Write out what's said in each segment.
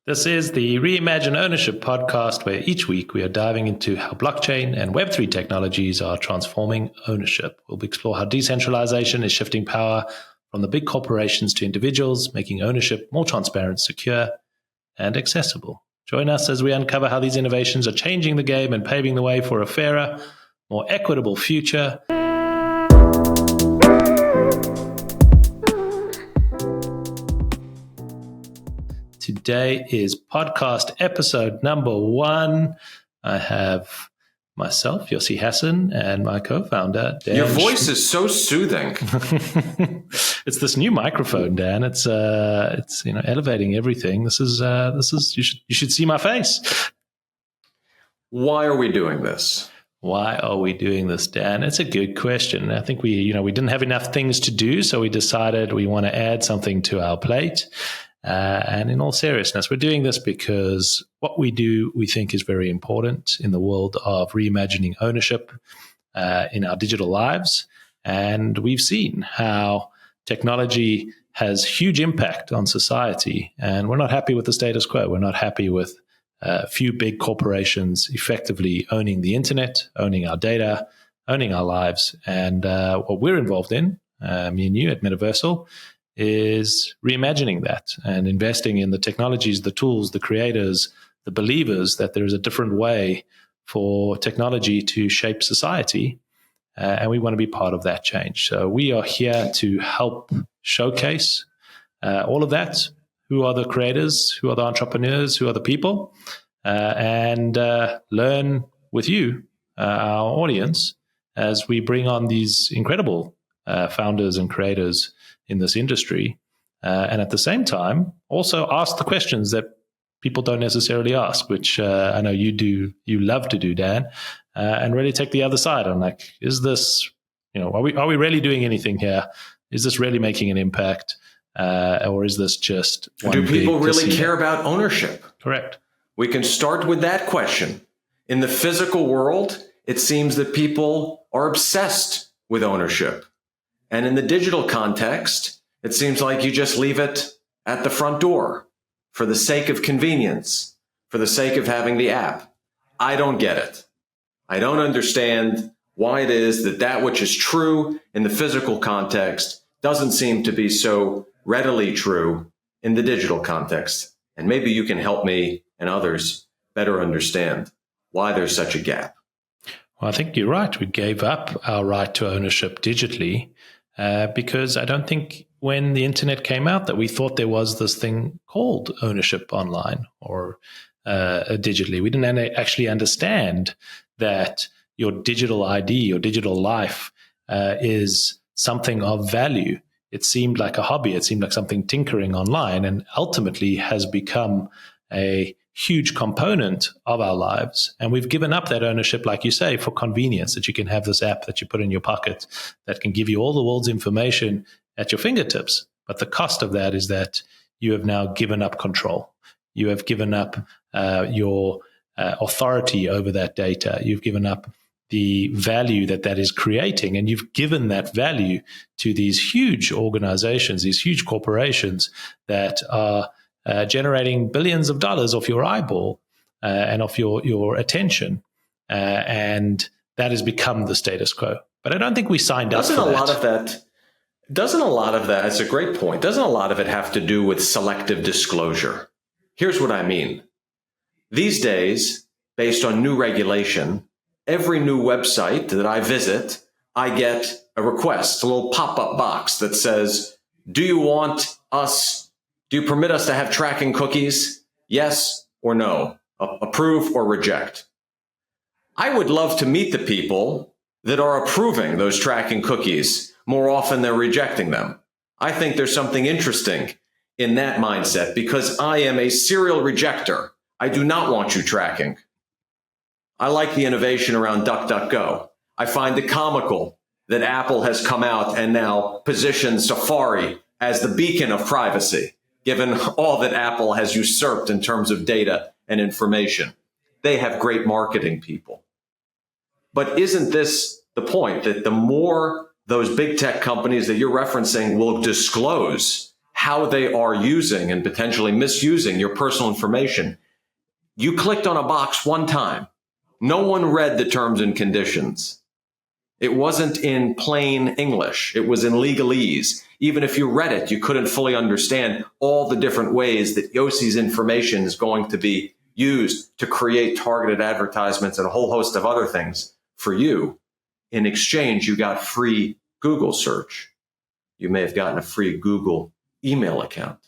This is the Reimagine Ownership podcast, where each week we are diving into how blockchain and Web3 technologies are transforming ownership. We'll explore how decentralization is shifting power from the big corporations to individuals, making ownership more transparent, secure, and accessible. Join us as we uncover how these innovations are changing the game and paving the way for a fairer, more equitable future. Today is podcast episode number 1. I have myself, Yossi Hasson, and my co-founder, Dan. Your voice is so soothing. It's this new microphone, Dan. It's elevating everything. This is you should see my face. Why are we doing this? Why are we doing this, Dan? It's a good question. I think we didn't have enough things to do, so we decided we want to add something to our plate. And in all seriousness, we're doing this because what we do, we think, is very important in the world of reimagining ownership in our digital lives. And we've seen how technology has huge impact on society. And we're not happy with the status quo. We're not happy with a few big corporations effectively owning the internet, owning our data, owning our lives. And what we're involved in, me and you at Metaversal, is reimagining that and investing in the technologies, the tools, the creators, the believers that there is a different way for technology to shape society. And we want to be part of that change. So we are here to help showcase all of that. Who are the creators? Who are the entrepreneurs? Who are the people? And learn with you, our audience, as we bring on these incredible founders and creators in this industry, and at the same time also ask the questions that people don't necessarily ask, which I know you love to do, Dan, and really take the other side on, like, is this, are we really doing anything here? Is this really making an impact, or is this just one do people really casino? care about ownership? Correct. We can start with that question. In the physical world, it seems that people are obsessed with ownership. And in the digital context, it seems like you just leave it at the front door for the sake of convenience, for the sake of having the app. I don't get it. I don't understand why it is that which is true in the physical context doesn't seem to be so readily true in the digital context. And maybe you can help me and others better understand why there's such a gap. Well, I think you're right. We gave up our right to ownership digitally because I don't think when the internet came out that we thought there was this thing called ownership online or digitally. We didn't actually understand that your digital ID, your digital life is something of value. It seemed like a hobby. It seemed like something tinkering online, and ultimately has become a huge component of our lives. And we've given up that ownership, like you say, for convenience, that you can have this app that you put in your pocket that can give you all the world's information at your fingertips. But the cost of that is that you have now given up control. You have given up your authority over that data. You've given up the value that is creating, and you've given that value to these huge organizations, these huge corporations that are generating billions of dollars off your eyeball and off your attention. And that has become the status quo. But I don't think we signed up for that. Doesn't a lot of that, it's a great point, doesn't a lot of it have to do with selective disclosure? Here's what I mean. These days, based on new regulation, every new website that I visit, I get a request, a little pop-up box that says, do you permit us to have tracking cookies? Yes or no? Approve or reject? I would love to meet the people that are approving those tracking cookies more often than rejecting them. I think there's something interesting in that mindset because I am a serial rejecter. I do not want you tracking. I like the innovation around DuckDuckGo. I find it comical that Apple has come out and now positions Safari as the beacon of privacy, given all that Apple has usurped in terms of data and information. They have great marketing people. But isn't this the point, that the more those big tech companies that you're referencing will disclose how they are using and potentially misusing your personal information. You clicked on a box one time. No one read the terms and conditions. It wasn't in plain English. It was in legalese. Even if you read it, you couldn't fully understand all the different ways that Yossi's information is going to be used to create targeted advertisements and a whole host of other things for you. In exchange, you got free Google search. You may have gotten a free Google email account.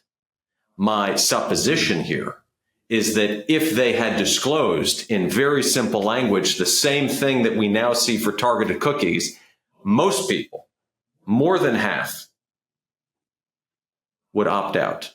My supposition here is that if they had disclosed in very simple language the same thing that we now see for targeted cookies, most people, more than half, would opt out.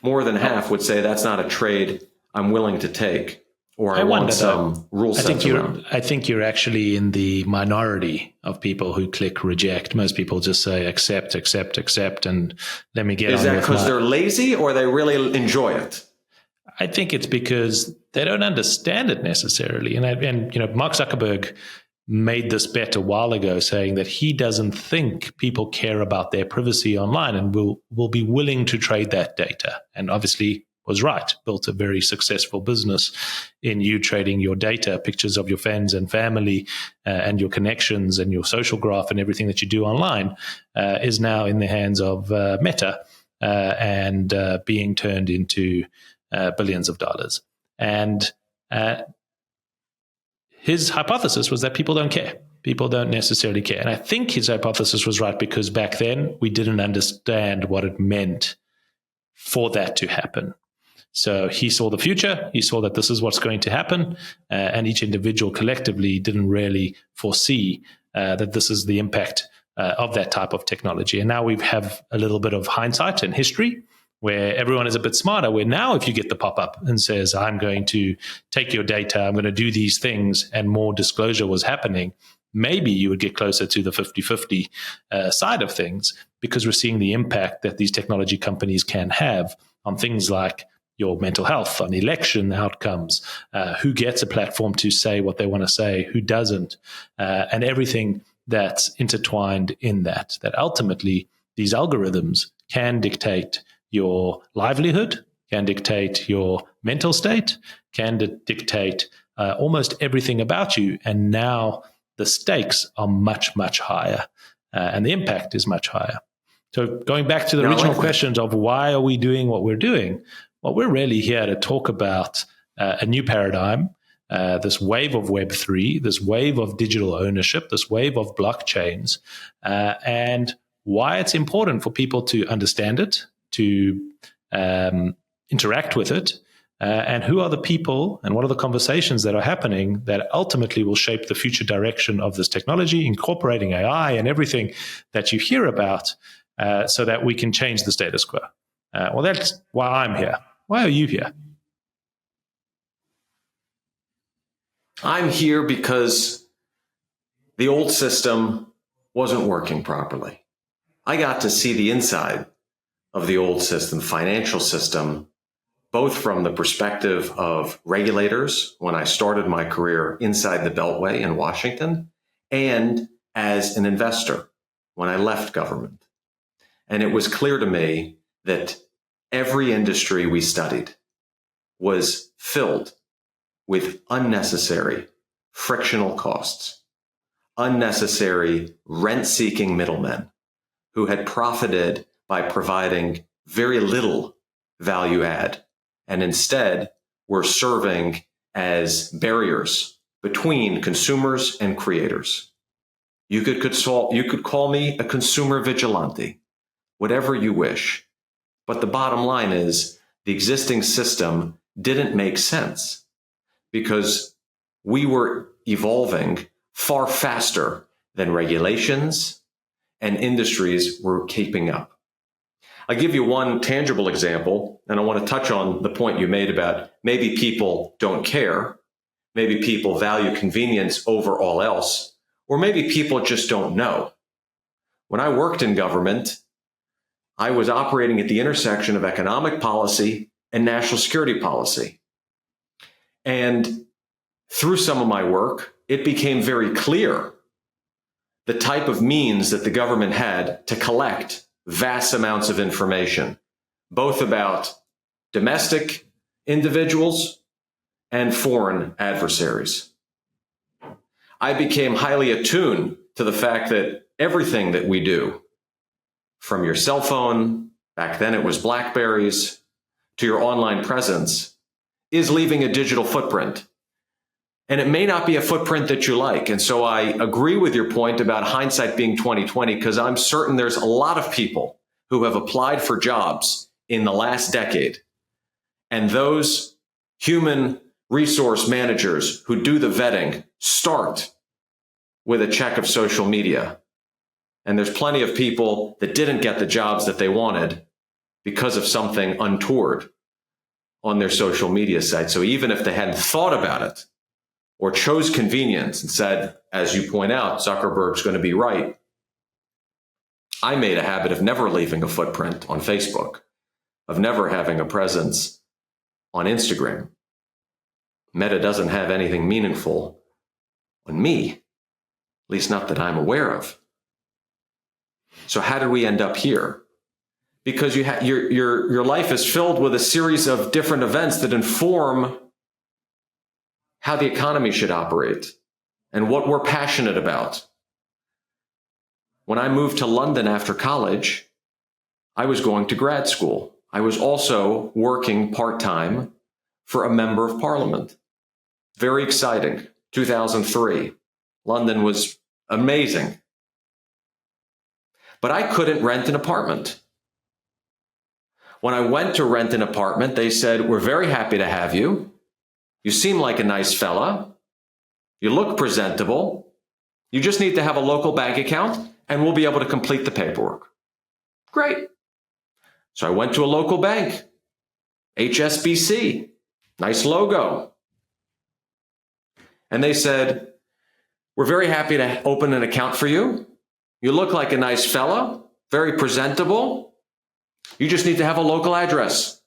More than half would say that's not a trade I'm willing to take, or I want some rule sets around. I think you're actually in the minority of people who click reject. Most people just say accept, accept, accept, and let me get on with it. Is that because they're lazy or they really enjoy it? I think it's because they don't understand it necessarily. And Mark Zuckerberg made this bet a while ago, saying that he doesn't think people care about their privacy online and will be willing to trade that data. And obviously was right, built a very successful business in you trading your data, pictures of your friends and family and your connections and your social graph and everything that you do online is now in the hands of Meta and being turned into billions of dollars. And his hypothesis was that people don't care. People don't necessarily care. And I think his hypothesis was right because back then we didn't understand what it meant for that to happen. So he saw the future. He saw that this is what's going to happen. And each individual collectively didn't really foresee that this is the impact of that type of technology. And now we have a little bit of hindsight and history where everyone is a bit smarter, where now if you get the pop-up and says, I'm going to take your data, I'm going to do these things, and more disclosure was happening, maybe you would get closer to the 50-50 side of things, because we're seeing the impact that these technology companies can have on things like your mental health, on election outcomes, who gets a platform to say what they want to say, who doesn't, and everything that's intertwined in that ultimately these algorithms can dictate your livelihood, can dictate your mental state, can dictate almost everything about you. And now the stakes are much, much higher and the impact is much higher. So going back to the original questions of why are we doing what we're doing? Well, we're really here to talk about a new paradigm, this wave of Web3, this wave of digital ownership, this wave of blockchains, and why it's important for people to understand it, to interact with it, and who are the people and what are the conversations that are happening that ultimately will shape the future direction of this technology, incorporating AI and everything that you hear about so that we can change the status quo. Well, that's why I'm here. Why are you here? I'm here because the old system wasn't working properly. I got to see the inside of the old system, financial system, both from the perspective of regulators when I started my career inside the Beltway in Washington, and as an investor when I left government. And it was clear to me that every industry we studied was filled with unnecessary frictional costs, unnecessary rent-seeking middlemen who had profited by providing very little value add and instead were serving as barriers between consumers and creators. You could call me a consumer vigilante, whatever you wish. But the bottom line is the existing system didn't make sense because we were evolving far faster than regulations and industries were keeping up. I'll give you one tangible example, and I want to touch on the point you made about maybe people don't care, maybe people value convenience over all else, or maybe people just don't know. When I worked in government, I was operating at the intersection of economic policy and national security policy. And through some of my work, it became very clear the type of means that the government had to collect vast amounts of information, both about domestic individuals and foreign adversaries. I became highly attuned to the fact that everything that we do, from your cell phone, back then it was BlackBerries, to your online presence, is leaving a digital footprint. And it may not be a footprint that you like. And so I agree with your point about hindsight being 20/20, because I'm certain there's a lot of people who have applied for jobs in the last decade. And those human resource managers who do the vetting start with a check of social media. And there's plenty of people that didn't get the jobs that they wanted because of something untoward on their social media site. So even if they hadn't thought about it or chose convenience and said, as you point out, Zuckerberg's going to be right, I made a habit of never leaving a footprint on Facebook, of never having a presence on Instagram. Meta doesn't have anything meaningful on me, at least not that I'm aware of. So how did we end up here? Because your life is filled with a series of different events that inform how the economy should operate and what we're passionate about. When I moved to London after college, I was going to grad school. I was also working part-time for a member of parliament. Very exciting. 2003. London was amazing. But I couldn't rent an apartment. When I went to rent an apartment, they said, "We're very happy to have you. You seem like a nice fella. You look presentable. You just need to have a local bank account and we'll be able to complete the paperwork." Great. So I went to a local bank, HSBC, nice logo. And they said, "We're very happy to open an account for you. You look like a nice fellow, very presentable. You just need to have a local address."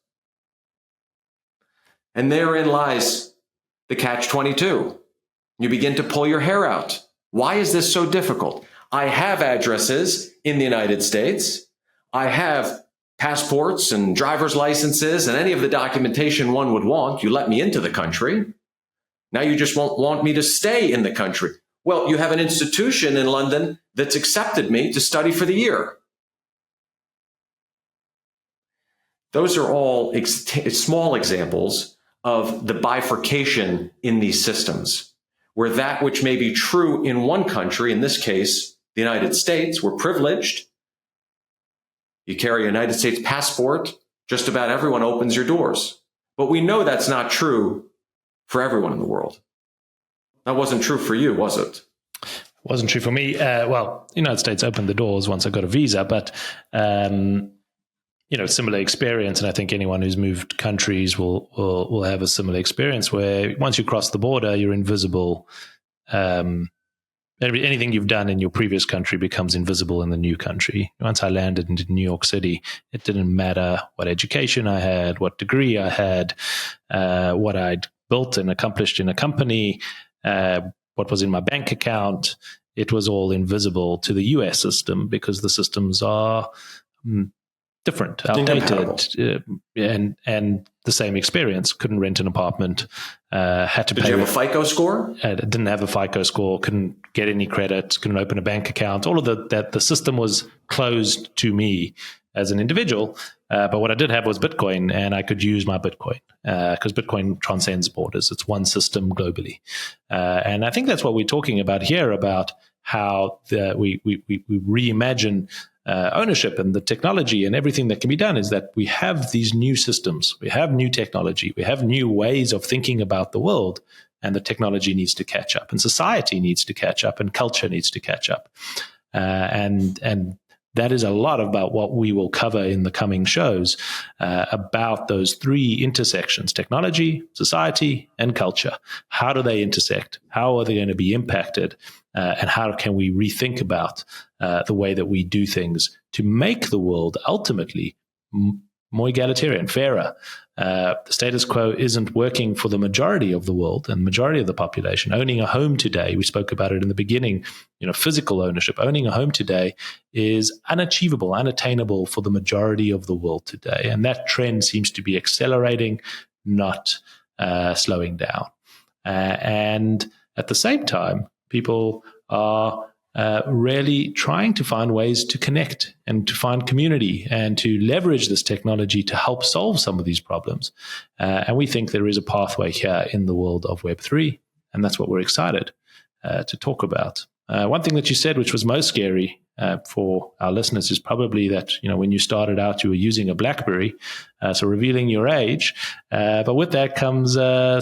And therein lies the catch-22. You begin to pull your hair out. Why is this so difficult? I have addresses in the United States. I have passports and driver's licenses and any of the documentation one would want. You let me into the country. Now you just won't want me to stay in the country. Well, you have an institution in London that's accepted me to study for the year. Those are all small examples of the bifurcation in these systems, where that which may be true in one country, in this case, the United States, we're privileged. You carry a United States passport, just about everyone opens your doors. But we know that's not true for everyone in the world. That wasn't true for you, was it? Wasn't true for me. Well, the United States opened the doors once I got a visa, but similar experience, and I think anyone who's moved countries will have a similar experience where once you cross the border, you're invisible. Anything you've done in your previous country becomes invisible in the new country. Once I landed into New York City, it didn't matter what education I had, what degree I had, what I'd built and accomplished in a company, what was in my bank account. It was all invisible to the US system because the systems are different, outdated, and the same experience. Couldn't rent an apartment, had to pay. Did you have a FICO score? Didn't have a FICO score, couldn't get any credit, couldn't open a bank account. All of that, the system was closed to me as an individual. But what I did have was Bitcoin, and I could use my Bitcoin because Bitcoin transcends borders. It's one system globally. And I think that's what we're talking about here, about how we reimagine ownership and the technology and everything that can be done, is that we have these new systems, we have new technology, we have new ways of thinking about the world, and the technology needs to catch up, and society needs to catch up, and culture needs to catch up. And that is a lot about what we will cover in the coming shows, about those three intersections: technology, society, and culture. How do they intersect? How are they going to be impacted? And how can we rethink about the way that we do things to make the world ultimately more egalitarian, fairer. The status quo isn't working for the majority of the world and the majority of the population. Owning a home today, we spoke about it in the beginning, physical ownership, owning a home today is unachievable, unattainable for the majority of the world today. And that trend seems to be accelerating, not slowing down. And at the same time, people are really trying to find ways to connect and to find community and to leverage this technology to help solve some of these problems. And we think there is a pathway here in the world of Web3, and that's what we're excited to talk about. One thing that you said, which was most scary for our listeners, is probably that when you started out, you were using a BlackBerry, so revealing your age. But with that comes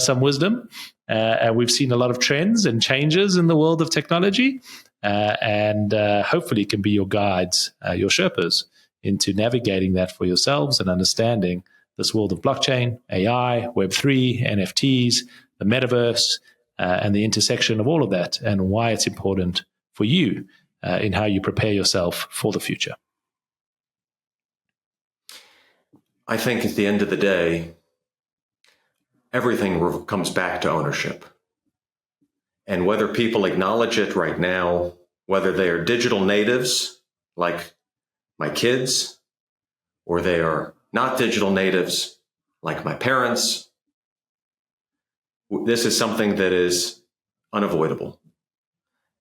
some wisdom. And we've seen a lot of trends and changes in the world of technology. And hopefully can be your guides, your Sherpas, into navigating that for yourselves and understanding this world of blockchain, AI, Web3, NFTs, the metaverse, and the intersection of all of that, and why it's important for you in how you prepare yourself for the future. I think at the end of the day, everything comes back to ownership. And whether people acknowledge it right now, whether they are digital natives like my kids, or they are not digital natives like my parents, this is something that is unavoidable.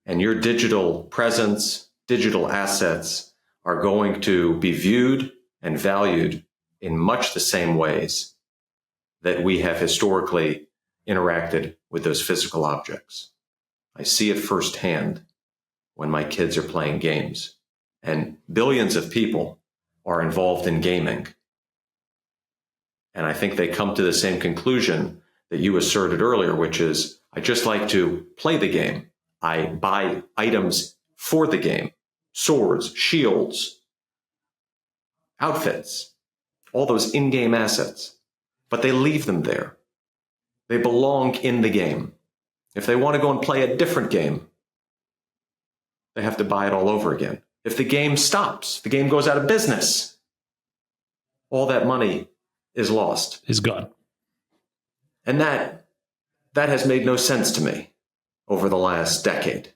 And your digital presence, digital assets are going to be viewed and valued in much the same ways that we have historically interacted with those physical objects. I see it firsthand when my kids are playing games, and billions of people are involved in gaming. And I think they come to the same conclusion that you asserted earlier, which is, I just like to play the game. I buy items for the game, swords, shields, outfits, all those in-game assets, but they leave them there. They belong in the game. If they want to go and play a different game, they have to buy it all over again. If the game stops, the game goes out of business, all that money is lost. Is gone. And that has made no sense to me over the last decade.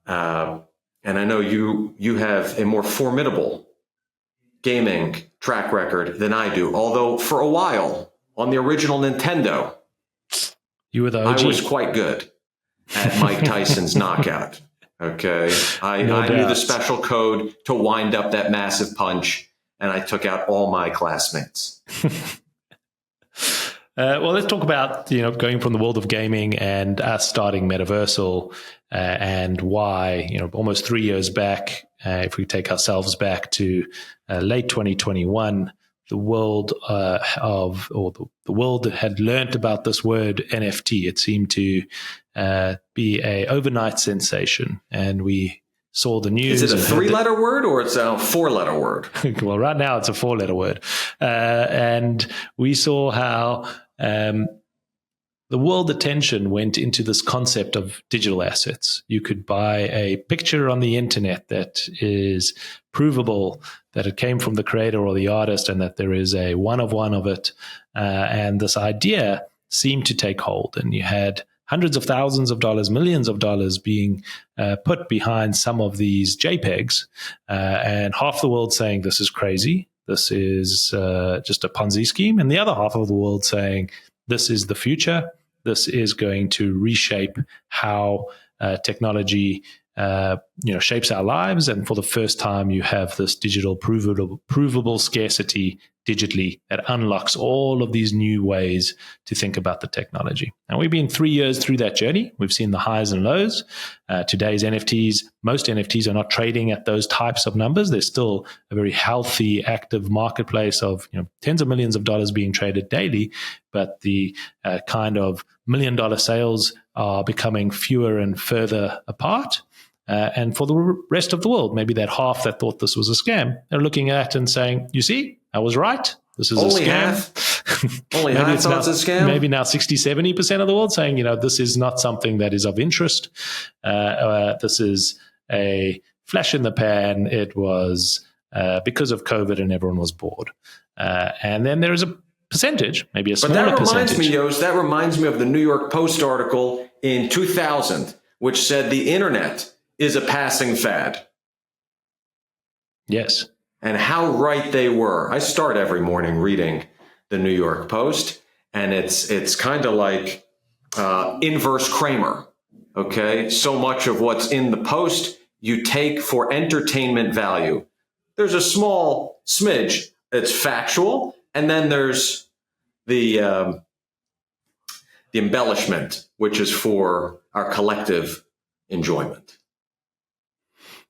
And I know you have a more formidable gaming track record than I do, although for a while on the original Nintendo, you were the OG. I was quite good at Mike Tyson's knockout. Okay. I knew the special code to wind up that massive punch, and I took out all my classmates. Well, let's talk about going from the world of gaming and us starting Metaversal, and why almost 3 years back, if we take ourselves back to late 2021, the world the world had learnt about this word NFT. It seemed to be a overnight sensation, and we saw the news. Is it a 3-letter word or it's a 4-letter word? Well, right now it's a 4-letter word, and we saw how the world attention went into this concept of digital assets. You could buy a picture on the internet that is provable that it came from the creator or the artist, and that there is a one of it. And this idea seemed to take hold, and you had hundreds of thousands of dollars, millions of dollars being put behind some of these JPEGs, and half the world saying this is crazy, this is just a Ponzi scheme, and the other half of the world saying this is the future, this is going to reshape how technology shapes our lives. And for the first time, you have this digital provable scarcity digitally that unlocks all of these new ways to think about the technology. And we've been 3 years through that journey. We've seen the highs and lows. Today's NFTs, most NFTs are not trading at those types of numbers. There's still a very healthy, active marketplace of tens of millions of dollars being traded daily, but the kind of $1 million sales are becoming fewer and further apart. And for the rest of the world, maybe that half that thought this was a scam, they're looking at and saying, you see, I was right. This is only a scam. Half. Only half thought it's a scam? Maybe now 60, 70% of the world saying, this is not something that is of interest. This is a flash in the pan. It was because of COVID and everyone was bored. And then there is a percentage, maybe a smaller percentage. But that reminds percentage. me, Yost, that reminds me of the New York Post article in 2000, which said the internet is a passing fad. Yes. And how right they were. I start every morning reading the New York Post, and it's kind of like inverse Kramer. Okay, so much of what's in the Post you take for entertainment value. There's a small smidge that's factual, and then there's the embellishment, which is for our collective enjoyment.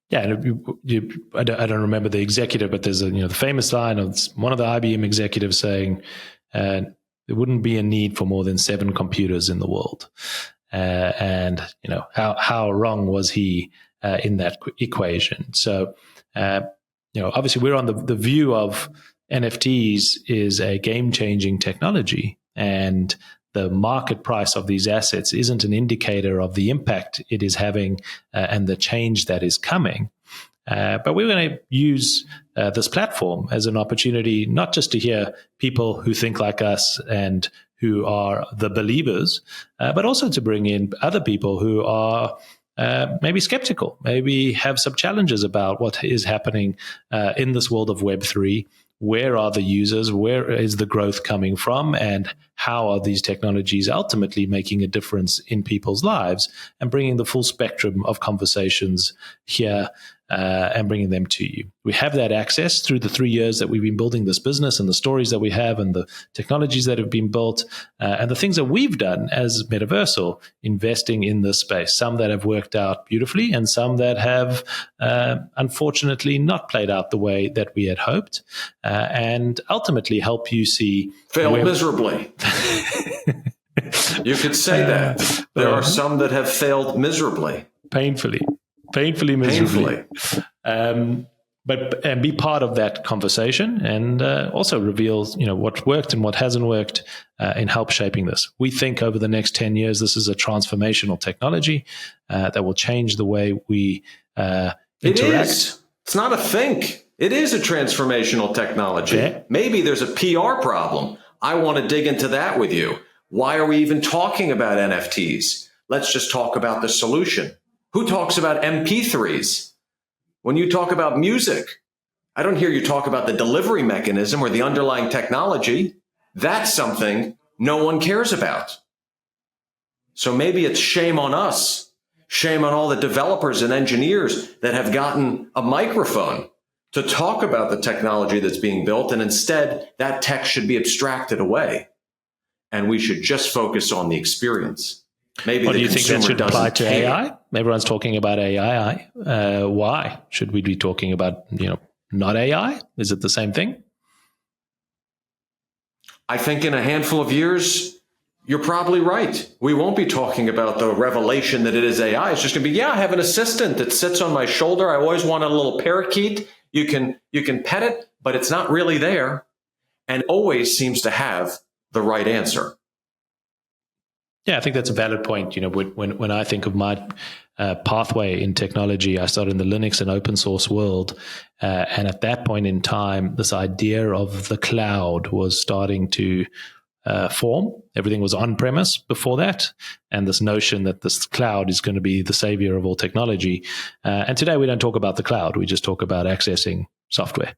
Yeah, and I don't remember the executive, but there's the famous line of one of the IBM executives saying, there wouldn't be a need for more than 7 computers in the world. And how wrong was he in that equation? So obviously we're on the view of NFTs is a game-changing technology, and the market price of these assets isn't an indicator of the impact it is having and the change that is coming. But we're going to use this platform as an opportunity, not just to hear people who think like us and who are the believers, but also to bring in other people who are maybe skeptical, maybe have some challenges about what is happening in this world of Web3. Where are the users? Where is the growth coming from? And how are these technologies ultimately making a difference in people's lives and bringing the full spectrum of conversations here and bringing them to you? We have that access through the 3 years that we've been building this business and the stories that we have and the technologies that have been built and the things that we've done as Metaversal, investing in this space, some that have worked out beautifully and some that have unfortunately not played out the way that we had hoped, and ultimately help you see. Failed miserably. You could say that. There are some that have failed miserably. Painfully miserably. But be part of that conversation and also reveal, what worked and what hasn't worked in help shaping this. We think over the next 10 years, this is a transformational technology that will change the way we interact. It is. It's not a think. It is a transformational technology. Yeah. Maybe there's a PR problem. I want to dig into that with you. Why are we even talking about NFTs? Let's just talk about the solution. Who talks about MP3s? When you talk about music, I don't hear you talk about the delivery mechanism or the underlying technology. That's something no one cares about. So maybe it's shame on us, shame on all the developers and engineers that have gotten a microphone to talk about the technology that's being built, and instead that tech should be abstracted away. And we should just focus on the experience. Maybe do you think that should apply to AI? Everyone's talking about AI. Why should we be talking about, not AI? Is it the same thing? I think in a handful of years, you're probably right. We won't be talking about the revelation that it is AI. It's just going to be, I have an assistant that sits on my shoulder. I always want a little parakeet. You can pet it, but it's not really there, and always seems to have the right answer. Yeah, I think that's a valid point. When I think of my pathway in technology, I started in the Linux and open source world. And at that point in time, this idea of the cloud was starting to form. Everything was on-premise before that. And this notion that this cloud is going to be the savior of all technology. And today we don't talk about the cloud. We just talk about accessing software.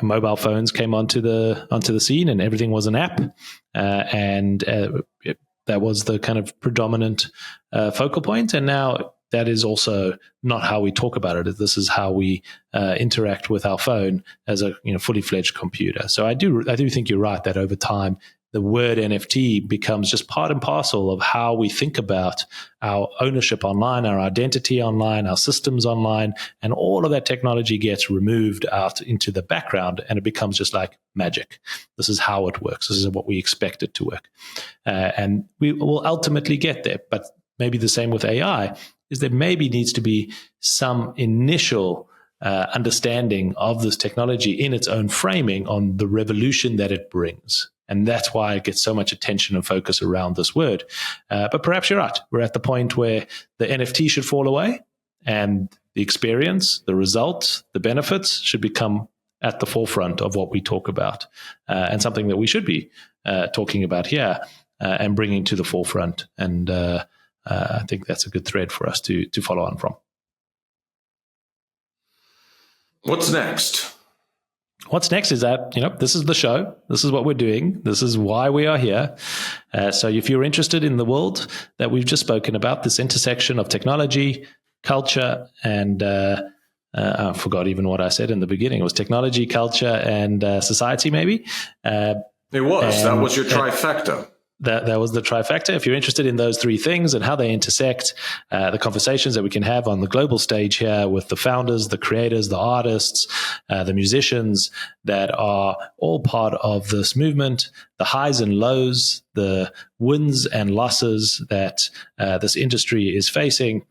Mobile phones came onto the scene, and everything was an app. That was the kind of predominant focal point. And now that is also not how we talk about it. This is how we interact with our phone as a fully fledged computer. So I do think you're right that over time, the word NFT becomes just part and parcel of how we think about our ownership online, our identity online, our systems online, and all of that technology gets removed out into the background, and it becomes just like magic. This is how it works. This is what we expect it to work. And we will ultimately get there. But maybe the same with AI is there maybe needs to be some initial understanding of this technology in its own framing on the revolution that it brings. And that's why it gets so much attention and focus around this word. But perhaps you're right. We're at the point where the NFT should fall away and the experience, the results, the benefits should become at the forefront of what we talk about, and something that we should be talking about here and bringing to the forefront. And I think that's a good thread for us to follow on from. What's next? What's next is that, this is the show. This is what we're doing. This is why we are here. So if you're interested in the world that we've just spoken about, this intersection of technology, culture, and I forgot even what I said in the beginning. It was technology, culture, and society, maybe. It was. That was your trifecta. That was the trifecta. If you're interested in those three things and how they intersect, the conversations that we can have on the global stage here with the founders, the creators, the artists, the musicians that are all part of this movement, the highs and lows, the wins and losses that this industry is facing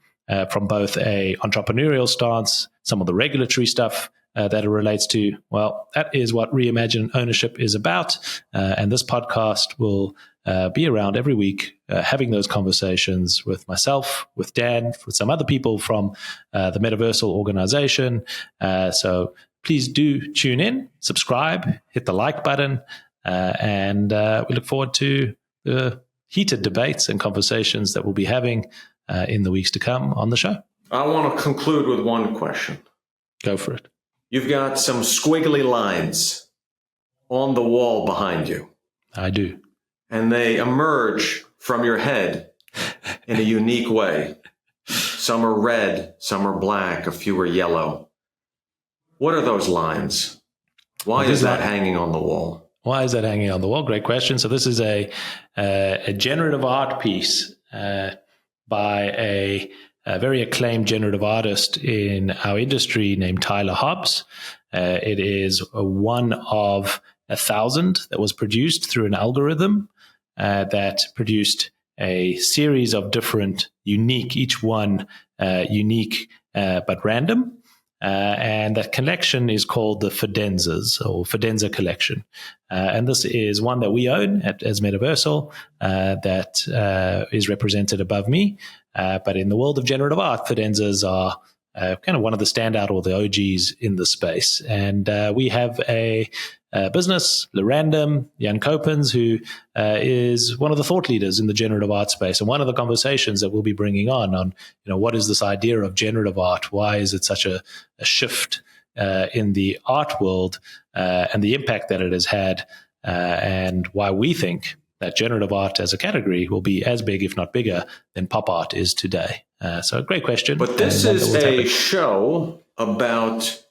from both a entrepreneurial stance, some of the regulatory stuff that it relates to. Well, that is what Reimagine Ownership is about. And this podcast will be around every week, having those conversations with myself, with Dan, with some other people from the Metaversal organization. So please do tune in, subscribe, hit the like button, and we look forward to the heated debates and conversations that we'll be having in the weeks to come on the show. I want to conclude with one question. Go for it. You've got some squiggly lines on the wall behind you. I do. And they emerge from your head in a unique way. Some are red, some are black, a few are yellow. What are those lines? Why is that hanging on the wall? Why is that hanging on the wall? Great question. So this is a generative art piece by a very acclaimed generative artist in our industry named Tyler Hobbs. It is one of 1,000 that was produced through an algorithm that produced a series of different unique, each one unique but random. And that collection is called the Fidenzas or Fidenza collection. And this is one that we own as Metaversal that is represented above me. But in the world of generative art, Fidenzas are kind of one of the standout or the OGs in the space. And we have a business, Lerandom, Jan Kopens, who is one of the thought leaders in the generative art space. And one of the conversations that we'll be bringing on, what is this idea of generative art? Why is it such a shift in the art world and the impact that it has had, and why we think that generative art as a category will be as big, if not bigger, than pop art is today. So a great question. But this is a show about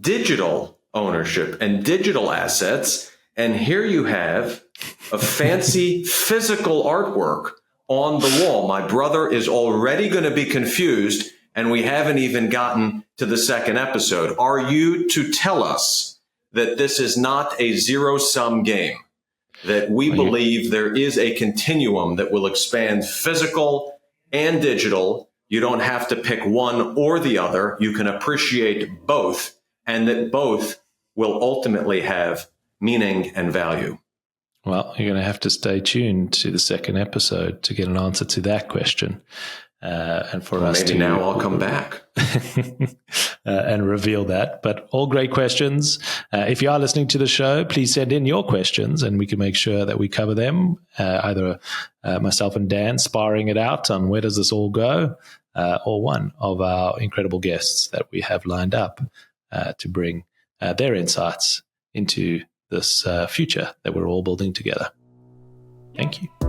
digital ownership and digital assets. And here you have a fancy physical artwork on the wall. My brother is already going to be confused, and we haven't even gotten to the second episode. Are you to tell us that this is not a zero-sum game? That we believe there is a continuum that will expand physical and digital. You don't have to pick one or the other. You can appreciate both, and that both will ultimately have meaning and value. Well, you're going to have to stay tuned to the second episode to get an answer to that question. And for us maybe now I'll come back and reveal that. But all great questions. If you are listening to the show, please send in your questions and we can make sure that we cover them. Either myself and Dan sparring it out on where does this all go, or one of our incredible guests that we have lined up to bring their insights into this future that we're all building together. Thank you.